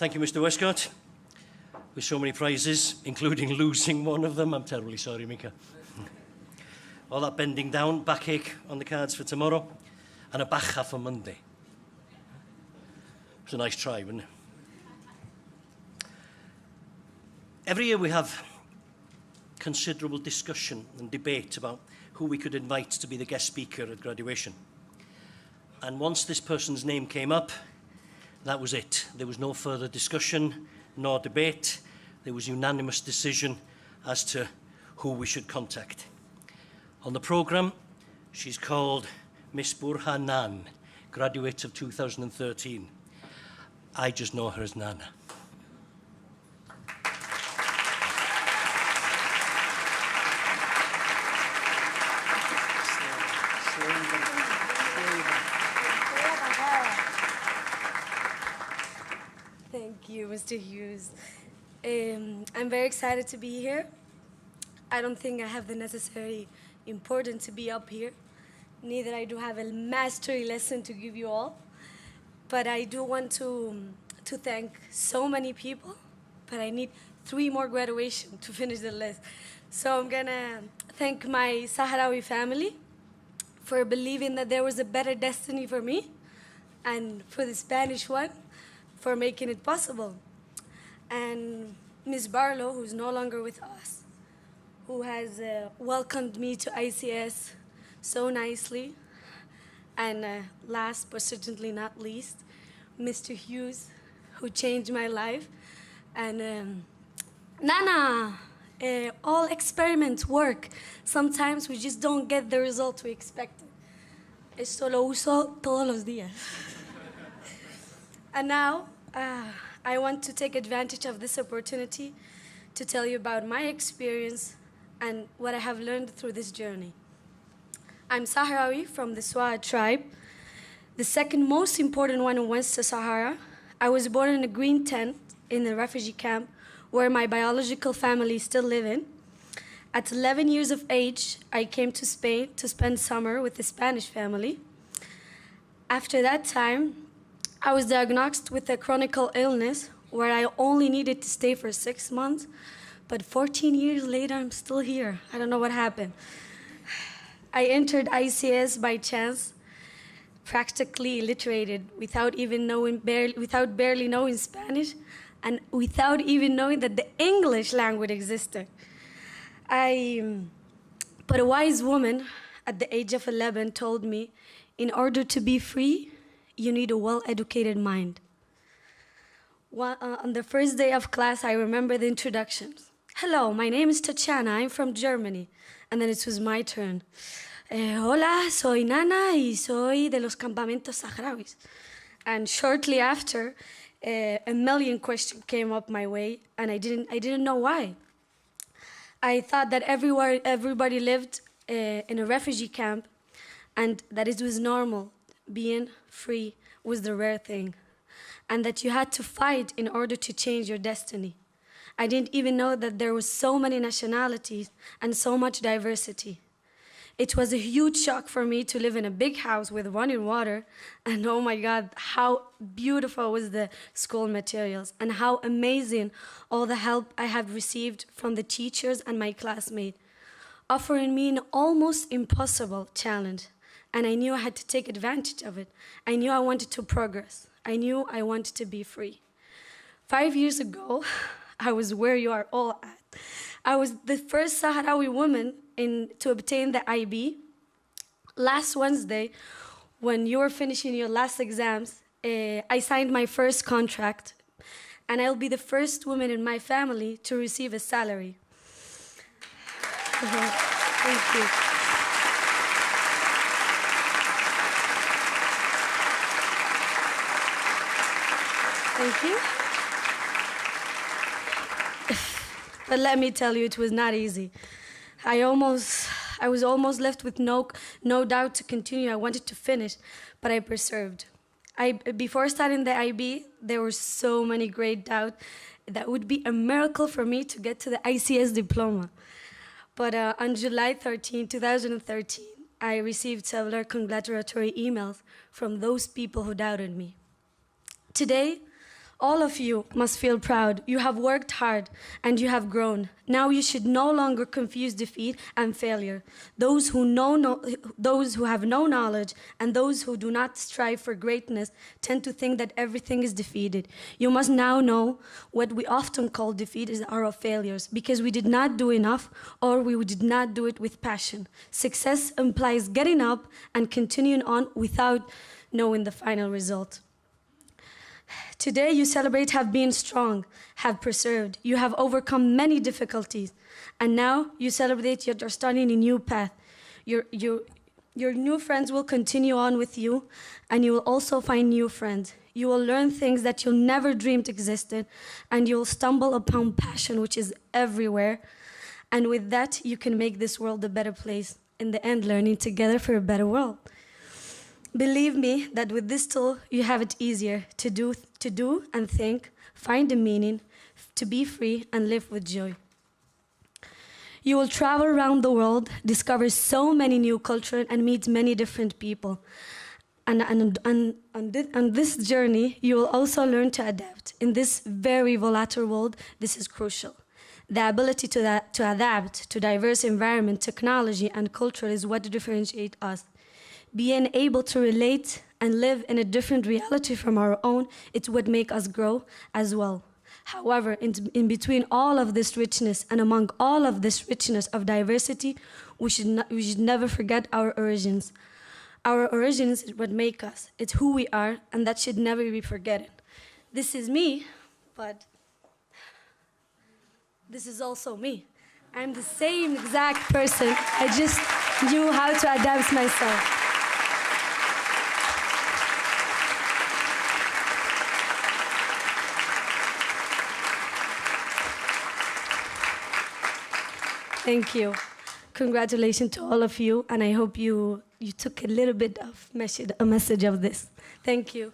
Thank you, Mr. Westcott. With so many prizes, including losing one of them. I'm terribly sorry, Mika. All that bending down, backache on the cards for tomorrow, and a bacha for Monday. It was a nice try, wasn't it? Every year we have considerable discussion and debate about who we could invite to be the guest speaker at graduation. And once this person's name came up, that was it. There was no further discussion nor debate. There was unanimous decision as to who we should contact. On the programme, she's called Miss Burhah Nan, graduate of 2013. I just know her as Nana. Thank you, Mr. Hughes. I'm very excited to be here. I don't think I have the necessary importance to be up here. Neither I do have a mastery lesson to give you all. But I do want to thank so many people, but I need 3 more graduations to finish the list. So I'm gonna thank my Sahrawi family for believing that there was a better destiny for me, and for the Spanish one, for making it possible. And Ms. Barlow, who's no longer with us, who has welcomed me to ICS so nicely. And last but certainly not least, Mr. Hughes, who changed my life. And Nana, all experiments work. Sometimes we just don't get the result we expected. Esto lo uso todos los días. And now, I want to take advantage of this opportunity to tell you about my experience and what I have learned through this journey. I'm Sahrawi from the Swahili tribe, the second most important one in West Sahara. I was born in a green tent in a refugee camp where my biological family is still living. At 11 years of age, I came to Spain to spend summer with the Spanish family. After that time, I was diagnosed with a chronic illness where I only needed to stay for 6 months, but 14 years later, I'm still here. I don't know what happened. I entered ICS by chance, practically illiterated, without barely knowing Spanish, and without even knowing that the English language existed. But a wise woman at the age of 11 told me, in order to be free, you need a well-educated mind. On the first day of class, I remember the introductions. Hello, my name is Tatiana, I'm from Germany. And then it was my turn. Hola, soy Nana y soy de los campamentos sahrawis. And shortly after, a million questions came up my way, and I didn't know why. I thought that everybody lived in a refugee camp, and that it was normal. Being free was the rare thing, and that you had to fight in order to change your destiny. I didn't even know that there were so many nationalities and so much diversity. It was a huge shock for me to live in a big house with running water, and oh my God, how beautiful was the school materials, and how amazing all the help I have received from the teachers and my classmates, offering me an almost impossible challenge. And I knew I had to take advantage of it. I knew I wanted to progress. I knew I wanted to be free. 5 years ago, I was where you are all at. I was the first Sahrawi woman to obtain the IB. Last Wednesday, when you were finishing your last exams, I signed my first contract, and I'll be the first woman in my family to receive a salary. Thank you. Thank you. But let me tell you, it was not easy. I was almost left with no doubt to continue. I wanted to finish, but I persevered. Before starting the IB, there were so many great doubts that would be a miracle for me to get to the ICS diploma. But on July 13, 2013, I received several congratulatory emails from those people who doubted me. Today, All of you must feel proud. You have worked hard and you have grown. Now you should no longer confuse defeat and failure. Those who have no knowledge and those who do not strive for greatness tend to think that everything is defeated. You must now know what we often call defeat is our failures, because we did not do enough or we did not do it with passion. Success implies getting up and continuing on without knowing the final result. Today you celebrate have been strong, have persevered. You have overcome many difficulties. And now you celebrate you're starting a new path. Your new friends will continue on with you, and you will also find new friends. You will learn things that you'll never dreamed existed, and you will stumble upon passion, which is everywhere. And with that, you can make this world a better place. In the end, learning together for a better world. Believe me that with this tool, you have it easier to do and think, find a meaning, to be free and live with joy. You will travel around the world, discover so many new cultures and meet many different people. And on this journey, you will also learn to adapt. In this very volatile world, this is crucial. The ability to adapt to diverse environment, technology, and culture is what differentiates us. Being able to relate and live in a different reality from our own, it's what makes us grow as well. However, in between all of this richness and among all of this richness of diversity, we should never forget our origins. Our origins is what make us. It's who we are, and that should never be forgotten. This is me, but this is also me. I'm the same exact person. I just knew how to adapt myself. Thank you. Congratulations to all of you, and I hope you took a little bit of a message of this. Thank you.